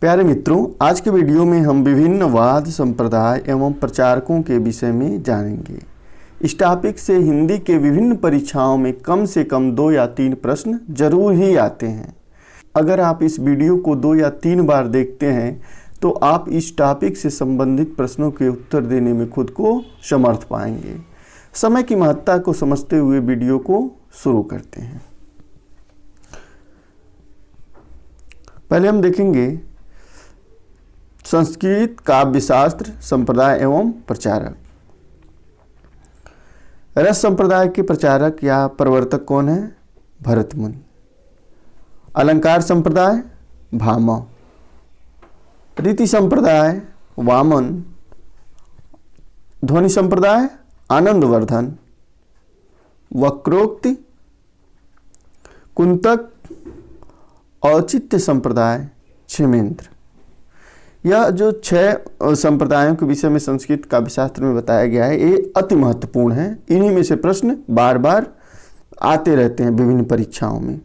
प्यारे मित्रों, आज के वीडियो में हम विभिन्न वाद संप्रदाय एवं प्रचारकों के विषय में जानेंगे। इस टॉपिक से हिंदी के विभिन्न परीक्षाओं में कम से कम 2 या 3 प्रश्न जरूर ही आते हैं। अगर आप इस वीडियो को 2 या 3 बार देखते हैं तो आप इस टॉपिक से संबंधित प्रश्नों के उत्तर देने में खुद को समर्थ पाएंगे। समय की महत्ता को समझते हुए वीडियो को शुरू करते हैं। पहले हम देखेंगे संस्कृत काव्यशास्त्र संप्रदाय एवं प्रचारक। रस संप्रदाय के प्रचारक या प्रवर्तक कौन है? भरत मुनि। अलंकार संप्रदाय भामह। रीति संप्रदाय वामन। ध्वनि संप्रदाय आनंदवर्धन। वक्रोक्ति कुंतक। औचित्य संप्रदाय क्षेमेंद्र। यह जो 6 संप्रदायों के विषय में संस्कृत काव्यशास्त्र में बताया गया है, ये अति महत्वपूर्ण है। इन्हीं में से प्रश्न बार बार आते रहते हैं विभिन्न परीक्षाओं में।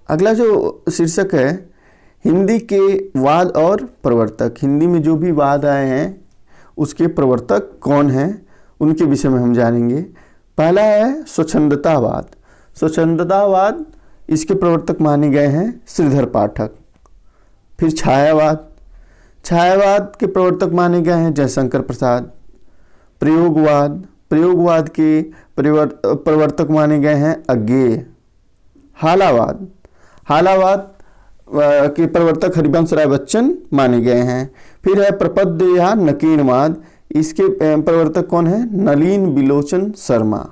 अगला जो शीर्षक है हिंदी के वाद और प्रवर्तक। हिंदी में जो भी वाद आए हैं उसके प्रवर्तक कौन हैं, उनके विषय में हम जानेंगे। पहला है स्वच्छंदतावाद। स्वच्छंदतावाद, इसके प्रवर्तक माने गए हैं श्रीधर पाठक। फिर छायावाद। छायावाद के प्रवर्तक माने गए हैं जयशंकर प्रसाद। प्रयोगवाद। प्रयोगवाद के प्रवर्तक माने गए हैं अज्ञेय। हालावाद। हालावाद के प्रवर्तक हरिवंश राय बच्चन माने गए हैं। फिर है प्रपद्य या नकीनवाद। इसके प्रवर्तक कौन है? नलिन बिलोचन शर्मा।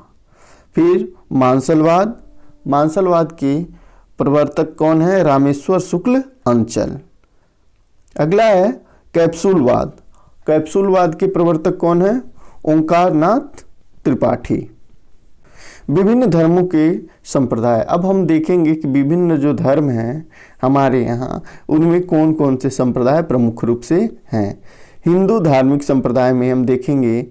फिर मांसलवाद। मांसलवाद के प्रवर्तक कौन है? रामेश्वर शुक्ल अंचल। अगला है कैप्सूलवाद। कैप्सूलवाद के प्रवर्तक कौन है? ओंकारनाथ त्रिपाठी। विभिन्न धर्मों के संप्रदाय। अब हम देखेंगे कि विभिन्न जो धर्म हैं हमारे यहाँ, उनमें कौन कौन से संप्रदाय प्रमुख रूप से हैं। हिंदू धार्मिक संप्रदाय में हम देखेंगे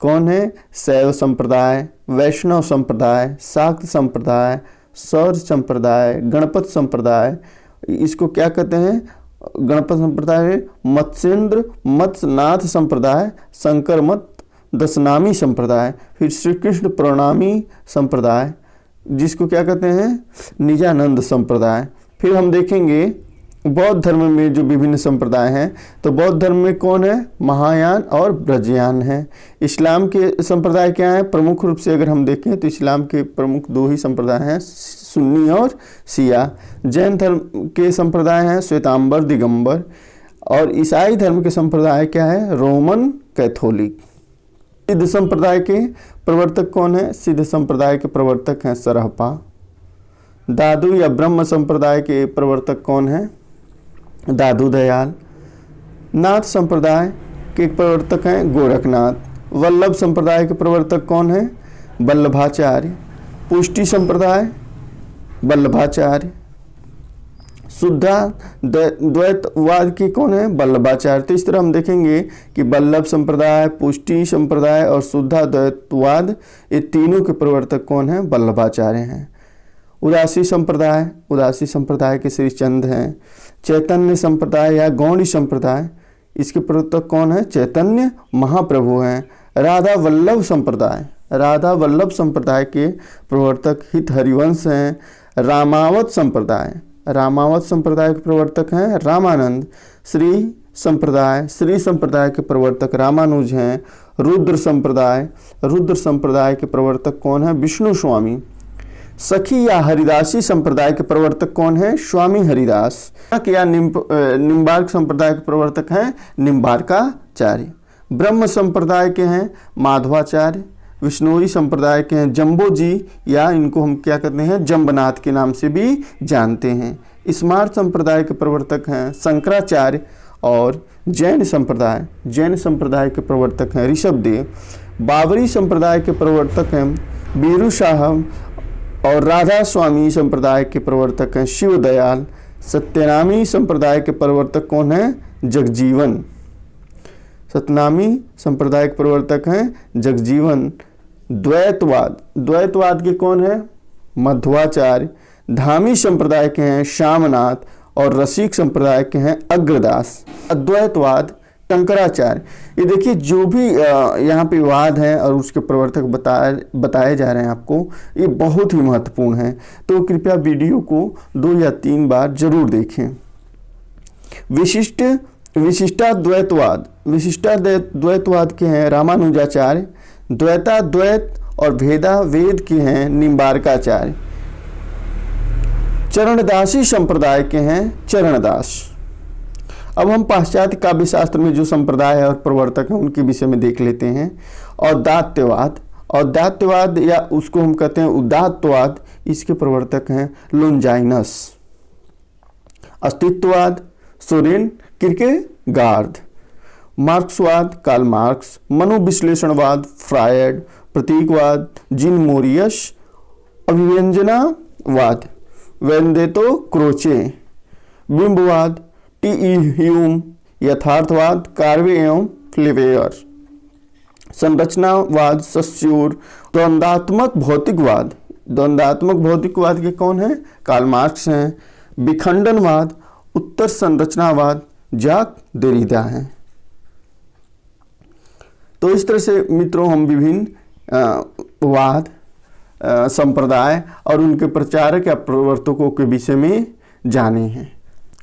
कौन है? शैव संप्रदाय, वैष्णव संप्रदाय, शाक्त संप्रदाय, सौर संप्रदाय, गणपत संप्रदाय। इसको क्या कहते हैं? गणपत संप्रदाय, मत्स्येंद्र मत्स्यनाथ संप्रदाय, शंकर मत दशनामी संप्रदाय। फिर श्री कृष्ण प्रणामी संप्रदाय, जिसको क्या कहते हैं? निजानंद संप्रदाय। फिर हम देखेंगे बौद्ध धर्म में जो विभिन्न संप्रदाय हैं, तो बौद्ध धर्म में कौन है? महायान और ब्रजयान है। इस्लाम के संप्रदाय क्या हैं? प्रमुख रूप से अगर हम देखें तो इस्लाम के प्रमुख 2 ही संप्रदाय हैं, सुन्नी और शिया। जैन धर्म के संप्रदाय हैं श्वेतांबर दिगंबर। और ईसाई धर्म के संप्रदाय क्या है? Roman Catholic. सिद्ध संप्रदाय के प्रवर्तक कौन है? सिद्ध संप्रदाय के प्रवर्तक हैं सरहपा। दादू या ब्रह्म संप्रदाय के प्रवर्तक कौन है? दादू दयाल। नाथ संप्रदाय के प्रवर्तक हैं गोरखनाथ। वल्लभ संप्रदाय के प्रवर्तक कौन है? वल्लभाचार्य। पुष्टि संप्रदाय वल्लभाचार्य। शुद्धा द्वैतवाद के कौन है? वल्लभाचार्य। तो इस तरह हम देखेंगे कि वल्लभ संप्रदाय, पुष्टि संप्रदाय और शुद्धा द्वैतवाद, ये तीनों के प्रवर्तक कौन है? वल्लभाचार्य हैं। उदासी संप्रदाय। उदासी संप्रदाय के श्री चंद हैं। चैतन्य संप्रदाय या गौड़ी संप्रदाय, इसके प्रवर्तक कौन है? चैतन्य महाप्रभु हैं। राधा वल्लभ संप्रदाय। राधा वल्लभ संप्रदाय के प्रवर्तक हित हरिवंश हैं। रामावत संप्रदाय। रामावत संप्रदाय के प्रवर्तक हैं रामानंद। श्री संप्रदाय। श्री संप्रदाय के प्रवर्तक रामानुज हैं। रुद्र संप्रदाय। रुद्र संप्रदाय के प्रवर्तक कौन है? विष्णु स्वामी। सखी या हरिदासी संप्रदाय के प्रवर्तक कौन है? स्वामी हरिदास। या निम्बार्क संप्रदाय के प्रवर्तक हैं निम्बार्काचार्य। ब्रह्म संप्रदाय के हैं माधवाचार्य। विष्णुई संप्रदाय के हैं जम्बो जी, या इनको हम क्या कहते हैं? जम्बनाथ के नाम से भी जानते हैं। स्मार्त संप्रदाय के प्रवर्तक हैं शंकराचार्य। और जैन संप्रदाय। जैन संप्रदाय के प्रवर्तक हैं ऋषभदेव। बाबरी संप्रदाय के प्रवर्तक हैं बीरू साहब। और राधा स्वामी संप्रदाय के प्रवर्तक हैं शिवदयाल। सत्यनामी संप्रदाय के प्रवर्तक कौन है? जगजीवन। सतनामी संप्रदाय के प्रवर्तक हैं जगजीवन। द्वैतवाद। द्वैतवाद के कौन है? मध्वाचार्य। धामी संप्रदाय के हैं शामनाथ और रसिक संप्रदाय के हैं अग्रदास। अद्वैतवाद शंकराचार्य। ये देखिए जो भी यहाँ पे वाद हैं और उसके प्रवर्तक बताए जा रहे हैं आपको, ये बहुत ही महत्वपूर्ण है, तो कृपया वीडियो को 2 या 3 बार जरूर देखें। विशिष्टाद्वैतवाद। विशिष्टाद्वैतवाद के हैं रामानुजाचार्य। द्वैताद्वैत और भेदा वेद के हैं निम्बारकाचार्य। चरणदासी संप्रदाय के हैं चरणदास। अब हम पाश्चात्य काव्य शास्त्र में जो संप्रदाय है और प्रवर्तक हैं उनके विषय में देख लेते हैं। औदात्यवाद। औदात्यवाद या उसको हम कहते हैं उदात्तवाद, इसके प्रवर्तक हैं लोंजाइनस। अस्तित्ववाद सोरेन किरकेगार्ड। मार्क्सवाद कार्ल मार्क्स। मनोविश्लेषणवाद फ्रायड। प्रतीकवाद जीन मोरियस। अभिव्यंजनावाद वेंदेतो क्रोचे। बिंबवाद टी.ई. ह्यूम। यथार्थवाद कार्वे एवं फ्लेवेयर। संरचनावाद सस्योर। द्वंद्वात्मक भौतिकवाद। द्वंद्वात्मक भौतिकवाद के कौन है? कार्ल मार्क्स हैं। विखंडनवाद उत्तर संरचनावाद जाक देरिडा हैं। तो इस तरह से मित्रों हम विभिन्न वाद संप्रदाय और उनके प्रचारक या प्रवर्तकों के विषय में जाने हैं।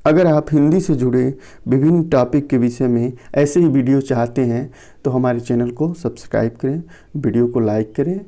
अगर आप हिंदी से जुड़े विभिन्न टॉपिक के विषय में ऐसे ही वीडियो चाहते हैं तो हमारे चैनल को सब्सक्राइब करें, वीडियो को लाइक करें